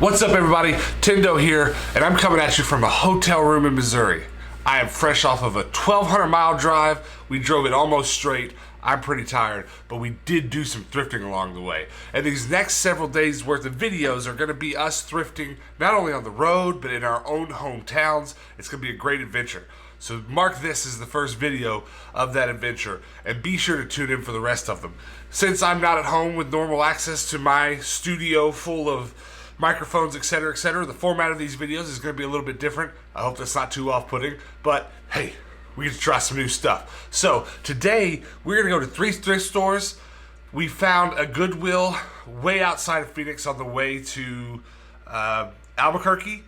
What's up, everybody? Tendo here, and I'm coming at you from a hotel room in Missouri. I am fresh off of a 1,200-mile drive. We drove it almost straight. I'm pretty tired, but we did do some thrifting along the way. And these next several days worth of videos are going to be us thrifting, not only on the road, but in our own hometowns. It's going to be a great adventure. So mark this as the first video of that adventure, and be sure to tune in for the rest of them. Since I'm not at home with normal access to my studio full of microphones, etc., the format of these videos is going to be a little bit different. I hope that's not too off-putting, but hey, we get to try some new stuff. So today we're going to go to 3 thrift stores. We found a Goodwill way outside of Phoenix on the way to Albuquerque,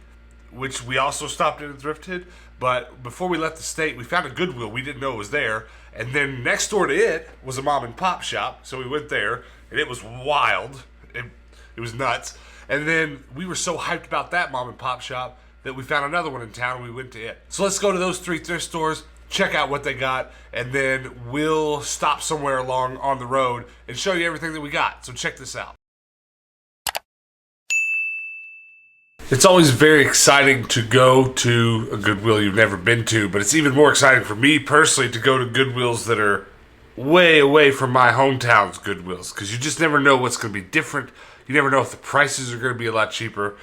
which we also stopped in and thrifted. But before we left the state, we found a Goodwill. We didn't know it was there. And then next door to it was a mom and pop shop. So we went there, and it was wild. It was nuts. And then we were so hyped about that mom and pop shop that we found another one in town and we went to it. So let's go to those 3 thrift stores, check out what they got, and then we'll stop somewhere along on the road and show you everything that we got. So check this out. It's always very exciting to go to a Goodwill you've never been to, but it's even more exciting for me personally to go to Goodwills that are way away from my hometown's Goodwills, because you just never know what's going to be different. You never know if the prices are going to be a lot cheaper.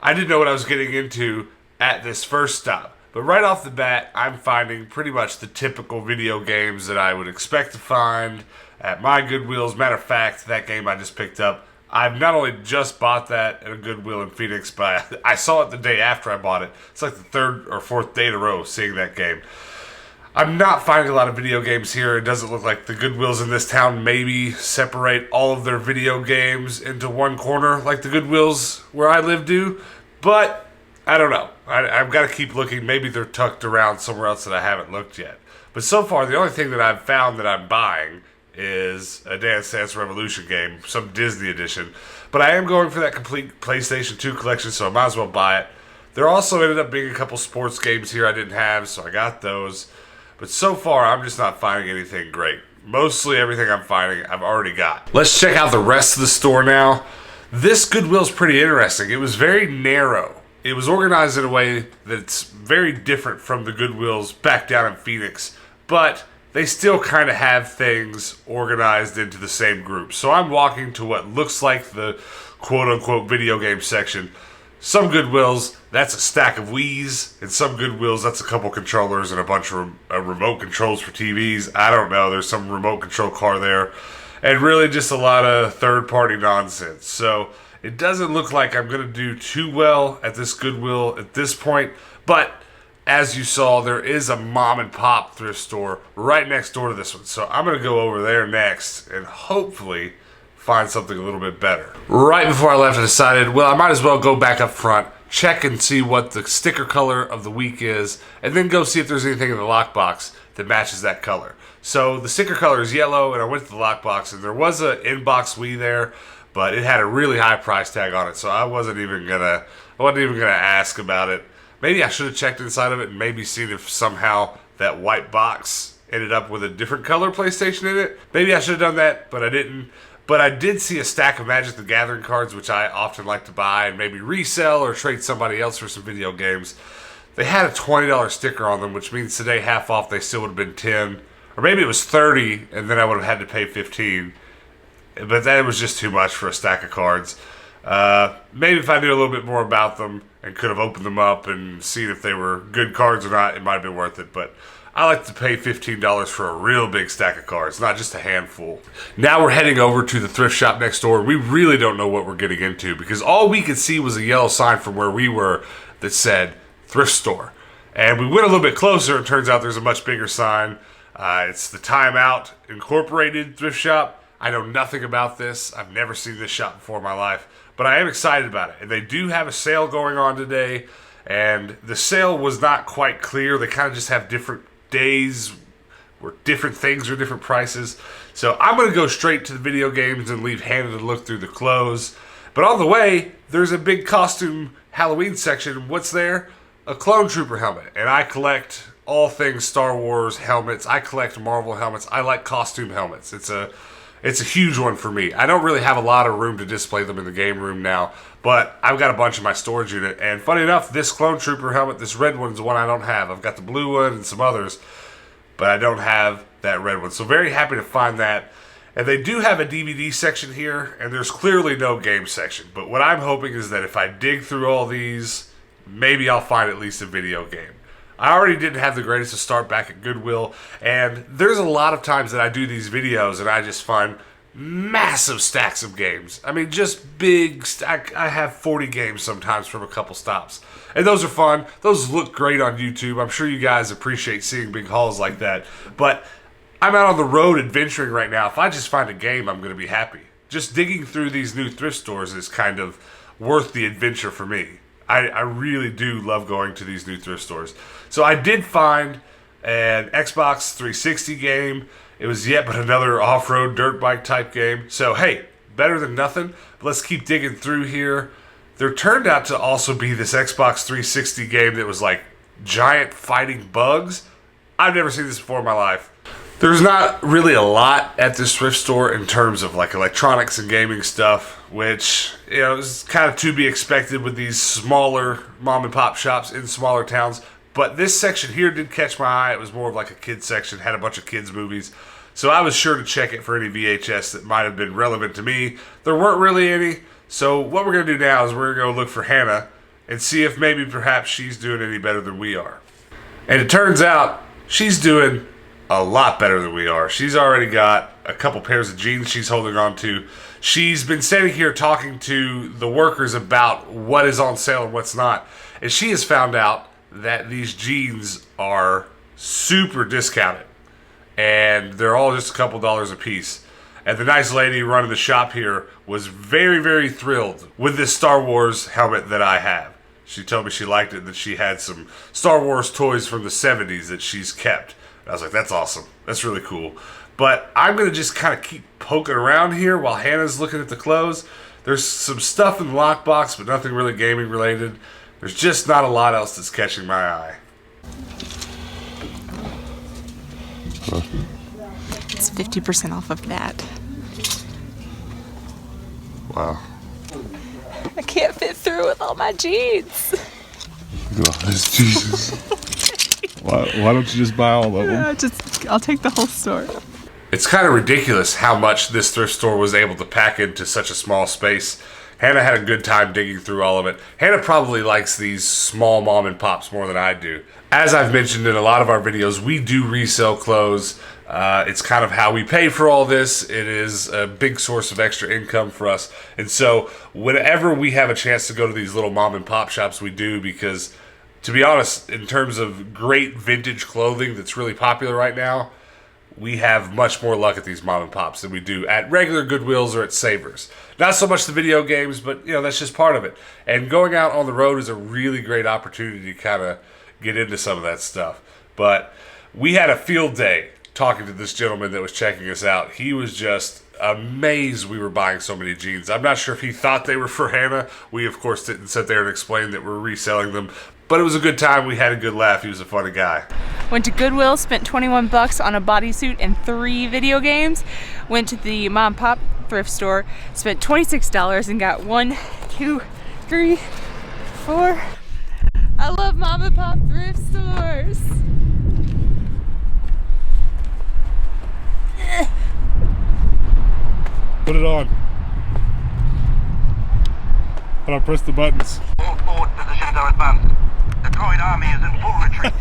I didn't know what I was getting into at this first stop. But right off the bat, I'm finding pretty much the typical video games that I would expect to find at my Goodwills. Matter of fact, that game I just picked up, I've not only just bought that at a Goodwill in Phoenix, but I saw it the day after I bought it. It's like the 3rd or 4th day in a row seeing that game. I'm not finding a lot of video games here. It doesn't look like the Goodwills in this town maybe separate all of their video games into one corner like the Goodwills where I live do. But I don't know. I've got to keep looking. Maybe they're tucked around somewhere else that I haven't looked yet. But so far, the only thing that I've found that I'm buying is a Dance Dance Revolution game, some Disney edition. But I am going for that complete PlayStation 2 collection, so I might as well buy it. There also ended up being a couple sports games here I didn't have, so I got those. But so far, I'm just not finding anything great. Mostly everything I'm finding, I've already got. Let's check out the rest of the store now. This Goodwill's pretty interesting. It was very narrow. It was organized in a way that's very different from the Goodwills back down in Phoenix. But they still kind of have things organized into the same group. So I'm walking to what looks like the quote-unquote video game section. Some Goodwills, that's a stack of Wii's, and some Goodwills, that's a couple controllers and a bunch of remote controls for TVs. I don't know, there's some remote control car there, and really just a lot of third-party nonsense. So it doesn't look like I'm going to do too well at this Goodwill at this point, but as you saw, there is a mom-and-pop thrift store right next door to this one. So I'm going to go over there next, and hopefully find something a little bit better. Right before I left, I decided, well, I might as well go back up front, check and see what the sticker color of the week is, and then go see if there's anything in the lockbox that matches that color. So the sticker color is yellow, and I went to the lockbox, and there was an inbox Wii there, but it had a really high price tag on it, so I wasn't even gonna ask about it. Maybe I should have checked inside of it and maybe seen if somehow that white box ended up with a different color PlayStation in it. Maybe I should have done that, but I didn't. But I did see a stack of Magic the Gathering cards, which I often like to buy and maybe resell or trade somebody else for some video games. They had a $20 sticker on them, which means today half off they still would have been $10. Or maybe it was $30 and then I would have had to pay $15. But that was just too much for a stack of cards. Maybe if I knew a little bit more about them and could have opened them up and seen if they were good cards or not, it might have been worth it. But I like to pay $15 for a real big stack of cards, not just a handful. Now we're heading over to the thrift shop next door. We really don't know what we're getting into because all we could see was a yellow sign from where we were that said thrift store. And we went a little bit closer. It turns out there's a much bigger sign. It's the Time Out Incorporated thrift shop. I know nothing about this. I've never seen this shop before in my life, but I am excited about it. And they do have a sale going on today. And the sale was not quite clear. They kind of just have different days where different things are different prices. So I'm going to go straight to the video games and leave Hannah to look through the clothes. But on the way, there's a big costume Halloween section. What's there? A Clone Trooper helmet. And I collect all things Star Wars helmets. I collect Marvel helmets. I like costume helmets. It's a huge one for me. I don't really have a lot of room to display them in the game room now, But I've got a bunch in my storage unit, and funny enough, this Clone Trooper helmet, this red one's the one I don't have. I've got the blue one and some others, but I don't have that red one. So very happy to find that. And they do have a DVD section here, and there's clearly no game section. But what I'm hoping is that if I dig through all these, maybe I'll find at least a video game. I already didn't have the greatest of start back at Goodwill, and there's a lot of times that I do these videos and I just find massive stacks of games. I mean, just big stack. I have 40 games sometimes from a couple stops. And those are fun. Those look great on YouTube. I'm sure you guys appreciate seeing big hauls like that. But I'm out on the road adventuring right now. If I just find a game, I'm going to be happy. Just digging through these new thrift stores is kind of worth the adventure for me. I really do love going to these new thrift stores. So I did find an Xbox 360 game. It was yet but another off-road dirt bike type game. So hey, better than nothing. But let's keep digging through here. There turned out to also be this Xbox 360 game that was like giant fighting bugs. I've never seen this before in my life. There's not really a lot at this thrift store in terms of like electronics and gaming stuff, which, you know, is kind of to be expected with these smaller mom and pop shops in smaller towns. But this section here did catch my eye. It was more of like a kids section, had a bunch of kids movies. So I was sure to check it for any VHS that might have been relevant to me. There weren't really any. So what we're going to do now is we're going to go look for Hannah and see if maybe perhaps she's doing any better than we are. And it turns out she's doing a lot better than we are. She's already got a couple pairs of jeans she's holding on to. She's been standing here talking to the workers about what is on sale and what's not. And she has found out that these jeans are super discounted. And they're all just a couple dollars a piece. And the nice lady running the shop here was very, very thrilled with this Star Wars helmet that I have. She told me she liked it, that she had some Star Wars toys from the 70s that she's kept. And I was like, that's awesome. That's really cool. But I'm going to just kind of keep poking around here while Hannah's looking at the clothes. There's some stuff in the lockbox, but nothing really gaming related. There's just not a lot else that's catching my eye. It's 50% off of that. Wow. I can't fit through with all my jeans. Look at all this, Jesus. Why don't you just buy all of them? I'll take the whole store. It's kind of ridiculous how much this thrift store was able to pack into such a small space. Hannah had a good time digging through all of it. Hannah probably likes these small mom and pops more than I do. As I've mentioned in a lot of our videos, we do resell clothes. It's kind of how we pay for all this. It is a big source of extra income for us. And so whenever we have a chance to go to these little mom and pop shops, we do, because to be honest, in terms of great vintage clothing that's really popular right now, we have much more luck at these mom and pops than we do at regular Goodwills or at Savers. Not so much the video games, but you know, that's just part of it. And going out on the road is a really great opportunity to kind of get into some of that stuff. But we had a field day talking to this gentleman that was checking us out. He was just amazed we were buying so many jeans. I'm not sure if he thought they were for Hannah. We, of course, didn't sit there and explain that we're reselling them. But it was a good time. We had a good laugh. He was a funny guy. Went to Goodwill, spent 21 bucks on a bodysuit and 3 video games. Went to the mom and pop thrift store, spent $26 and got 1, 2, 3, 4. I love mom and pop thrift stores. Put it on. And I'll press the buttons. All forward positions are advanced. The droid army is in full retreat.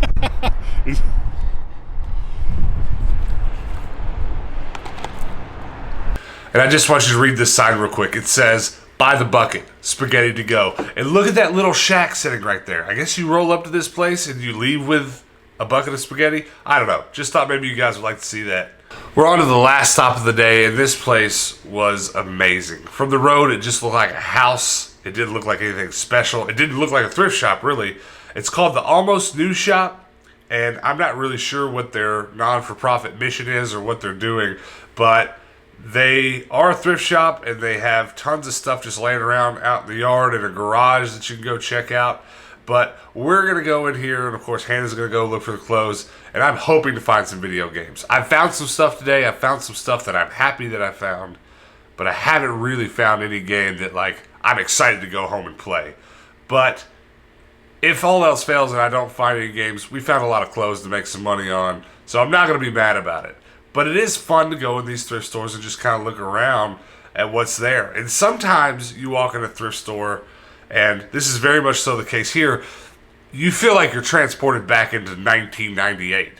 And I just want you to read this sign real quick. It says, "Buy the bucket, spaghetti to go." And look at that little shack sitting right there. I guess you roll up to this place and you leave with a bucket of spaghetti. I don't know. Just thought maybe you guys would like to see that. We're on to the last stop of the day, and this place was amazing. From the road, it just looked like a house. It didn't look like anything special. It didn't look like a thrift shop, really. It's called the Almost New Shop, and I'm not really sure what their non-for-profit mission is or what they're doing, but they are a thrift shop, and they have tons of stuff just laying around out in the yard and a garage that you can go check out. But we're going to go in here, and of course Hannah's going to go look for the clothes, and I'm hoping to find some video games. I found some stuff today. I found some stuff that I'm happy that I found, but I haven't really found any game that, like, I'm excited to go home and play. But if all else fails and I don't find any games, we found a lot of clothes to make some money on, so I'm not going to be mad about it. But it is fun to go in these thrift stores and just kind of look around at what's there. And sometimes you walk in a thrift store, and this is very much so the case here, you feel like you're transported back into 1998.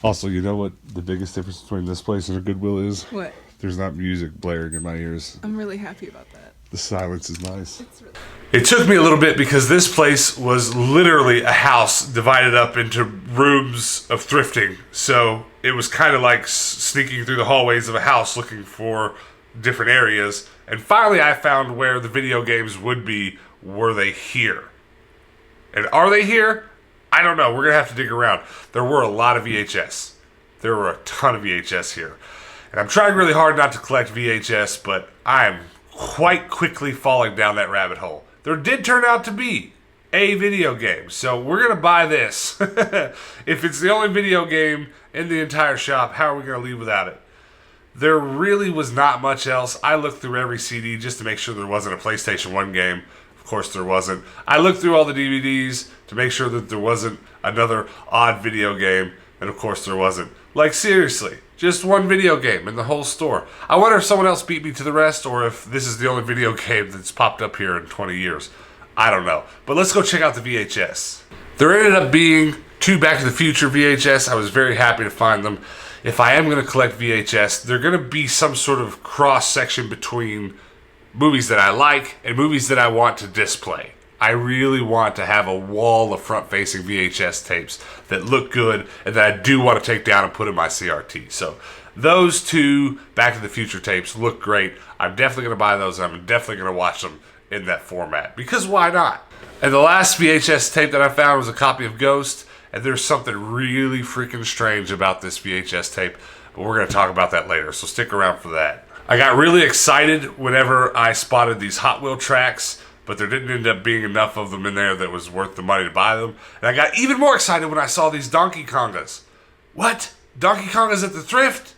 Also, you know what the biggest difference between this place and a Goodwill is? What? There's not music blaring in my ears. I'm really happy about that. The silence is nice. It took me a little bit because this place was literally a house divided up into rooms of thrifting. So it was kind of like sneaking through the hallways of a house looking for different areas. And finally I found where the video games would be. Were they here? And are they here? I don't know. We're going to have to dig around. There were a lot of VHS. There were a ton of VHS here. And I'm trying really hard not to collect VHS, but I am quite quickly falling down that rabbit hole. There did turn out to be a video game, so we're going to buy this. If it's the only video game in the entire shop, how are we going to leave without it? There really was not much else. I looked through every CD just to make sure there wasn't a PlayStation 1 game. Of course there wasn't. I looked through all the DVDs to make sure that there wasn't another odd video game, and of course there wasn't. Like, seriously, just one video game in the whole store. I wonder if someone else beat me to the rest, or if this is the only video game that's popped up here in 20 years. I don't know. But let's go check out the VHS. There ended up being 2 Back to the Future VHS. I was very happy to find them. If I am going to collect VHS, they're going to be some sort of cross-section between movies that I like and movies that I want to display. I really want to have a wall of front-facing VHS tapes that look good and that I do want to take down and put in my CRT. So those 2 Back to the Future tapes look great. I'm definitely going to buy those, and I'm definitely going to watch them in that format, because why not? And the last VHS tape that I found was a copy of Ghost, and there's something really freaking strange about this VHS tape, but we're going to talk about that later, so stick around for that. I got really excited whenever I spotted these Hot Wheel tracks, but there didn't end up being enough of them in there that was worth the money to buy them. And I got even more excited when I saw these Donkey Kongas. What? Donkey Kongas at the thrift?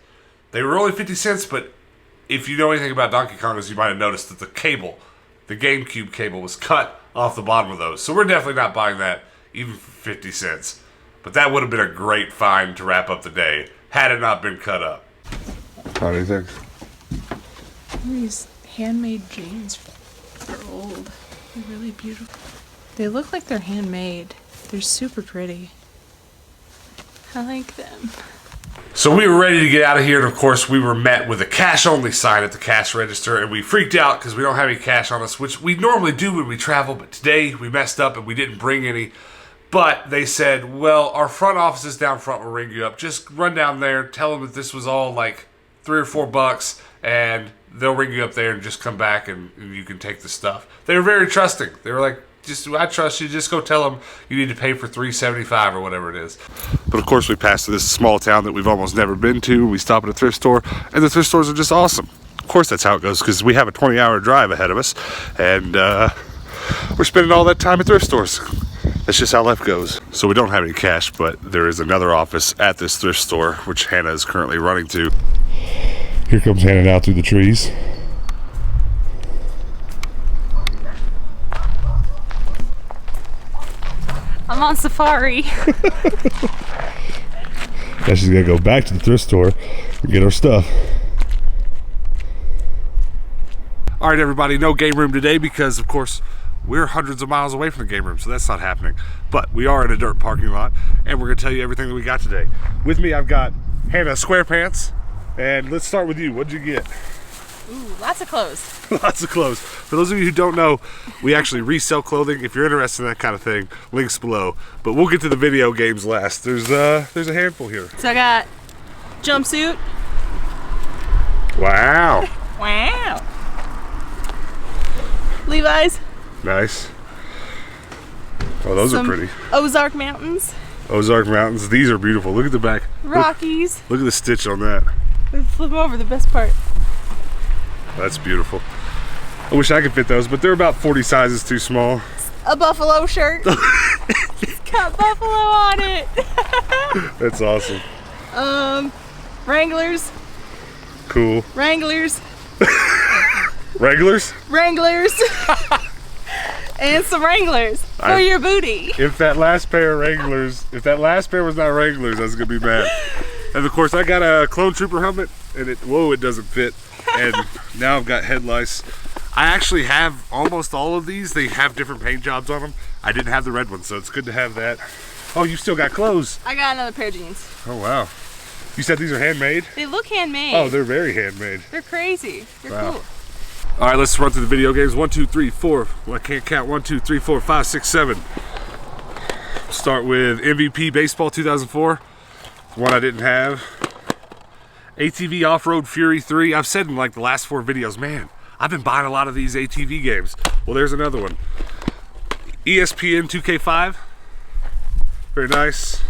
They were only 50 cents, but if you know anything about Donkey Kongas, you might have noticed that the cable, the GameCube cable, was cut off the bottom of those. So we're definitely not buying that, even for 50 cents. But that would have been a great find to wrap up the day, had it not been cut up. How do you think? These handmade jeans are old. They're really beautiful. They look like they're handmade. They're super pretty. I like them. So we were ready to get out of here, and of course we were met with a cash-only sign at the cash register, and we freaked out because we don't have any cash on us, which we normally do when we travel, but today we messed up and we didn't bring any. But they said, well, our front office is down front, we'll ring you up. Just run down there, tell them that this was all like $3 or $4, and they'll ring you up there and just come back and you can take the stuff. They were very trusting. They were like, I trust you. Just go tell them you need to pay for $3.75 or whatever it is. But of course we passed through this small town that we've almost never been to. We stop at a thrift store, and the thrift stores are just awesome. Of course that's how it goes, because we have a 20-hour drive ahead of us, and we're spending all that time at thrift stores. That's just how life goes. So we don't have any cash, but there is another office at this thrift store, which Hannah is currently running to. Here comes Hannah now through the trees. I'm on safari. Now she's gonna go back to the thrift store and get her stuff. All right, everybody, no game room today because, of course, we're hundreds of miles away from the game room, so that's not happening. But we are in a dirt parking lot, and we're gonna tell you everything that we got today. With me, I've got Hannah SquarePants, and let's start with you. What'd you get? Ooh, lots of clothes. Lots of clothes. For those of you who don't know, we actually resell clothing. If you're interested in that kind of thing, links below. But we'll get to the video games last. There's a handful here. So I got jumpsuit. Wow. Wow. Levi's. Nice. Oh, those are pretty. Ozark Mountains. Ozark Mountains. These are beautiful. Look at the back. Rockies. Look at the stitch on that. Flip them over, the best part. That's beautiful. I wish I could fit those, but they're about 40 sizes too small. A buffalo shirt. It's got buffalo on it. That's awesome. Wranglers. Cool. Wranglers. Wranglers? Wranglers. And some Wranglers for your booty. If that last pair of Wranglers, if that last pair was not Wranglers, I was gonna be mad. And of course I got a Clone Trooper helmet and it doesn't fit. And now I've got head lice. I actually have almost all of these. They have different paint jobs on them. I didn't have the red one, so it's good to have that. Oh, you still got clothes. I got another pair of jeans. Oh wow. You said these are handmade? They look handmade. Oh, they're very handmade. They're crazy. They're cool. All right, let's run through the video games. 1, 2, 3, 4. Well, I can't count. 1, 2, 3, 4, 5, 6, 7. Start with MVP Baseball 2004. One I didn't have. ATV Off-Road Fury 3. I've said in like the last 4 videos, man, I've been buying a lot of these ATV games. Well, there's another one. ESPN 2K5. Very nice.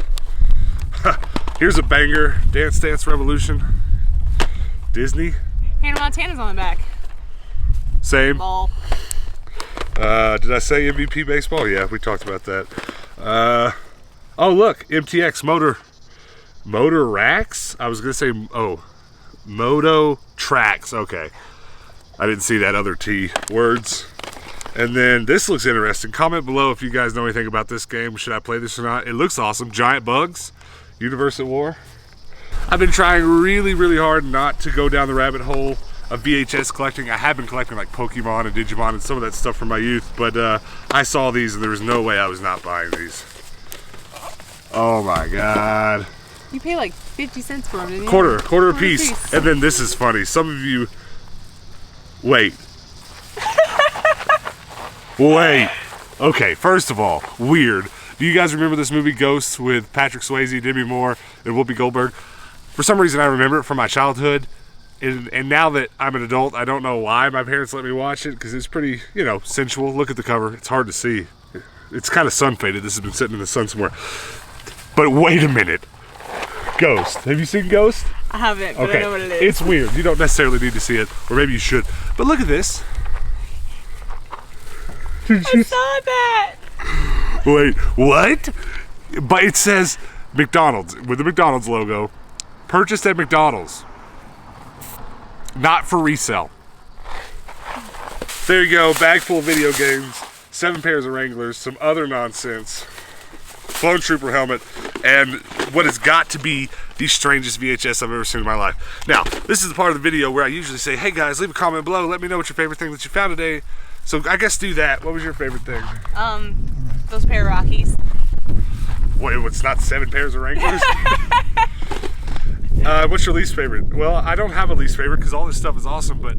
Here's a banger. Dance Dance Revolution. Disney. Hannah Montana's on the back. Same. Ball. Did I say MVP Baseball? Yeah, we talked about that. Oh, look. MTX Motor Racks? I was going to say, Moto Tracks. Okay. I didn't see that other T words. And then this looks interesting. Comment below if you guys know anything about this game. Should I play this or not? It looks awesome. Giant Bugs. Universe at War. I've been trying really, really hard not to go down the rabbit hole of VHS collecting. I have been collecting like Pokemon and Digimon and some of that stuff from my youth, but I saw these and there was no way I was not buying these. Oh my God. You pay like 50 cents for them, didn't you? Quarter a piece. And then this is funny. Some of you, wait. Wait. Okay, first of all, weird. Do you guys remember this movie Ghosts with Patrick Swayze, Demi Moore, and Whoopi Goldberg? For some reason I remember it from my childhood. And now that I'm an adult, I don't know why my parents let me watch it, because it's pretty, sensual. Look at the cover. It's hard to see. It's kind of sun faded. This has been sitting in the sun somewhere. But wait a minute. Ghost. Have you seen Ghost? I haven't, but okay. I know what it is. It's weird. You don't necessarily need to see it, or maybe you should. But look at this. I saw that. Wait, what? But it says McDonald's with the McDonald's logo. Purchased at McDonald's. Not for resale. There you go, bag full of video games, 7 pairs of Wranglers, some other nonsense, Clone Trooper helmet, and what has got to be the strangest VHS I've ever seen in my life. Now, this is the part of the video where I usually say, hey guys, leave a comment below, let me know what your favorite thing that you found today. So I guess do that. What was your favorite thing? Those pair of Rockies. Wait, it's not 7 pairs of Wranglers? What's your least favorite? Well, I don't have a least favorite because all this stuff is awesome, but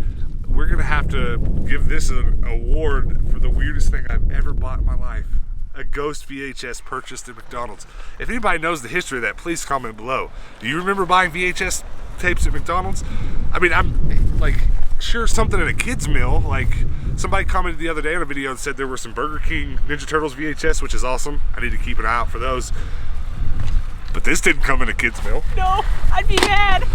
we're gonna have to give this an award for the weirdest thing I've ever bought in my life. A Ghost VHS purchased at McDonald's. If anybody knows the history of that, please comment below. Do you remember buying VHS tapes at McDonald's? I mean, I'm like, sure, something at a kid's meal. Like, somebody commented the other day on a video and said there were some Burger King Ninja Turtles VHS, which is awesome. I need to keep an eye out for those. But this didn't come in a kid's meal. No, I'd be mad.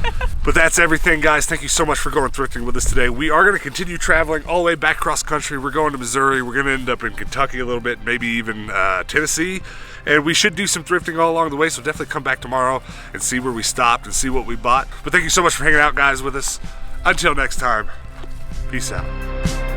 But that's everything, guys. Thank you so much for going thrifting with us today. We are going to continue traveling all the way back cross country. We're going to Missouri. We're going to end up in Kentucky a little bit, maybe even Tennessee. And we should do some thrifting all along the way, so definitely come back tomorrow and see where we stopped and see what we bought. But thank you so much for hanging out, guys, with us. Until next time, peace out.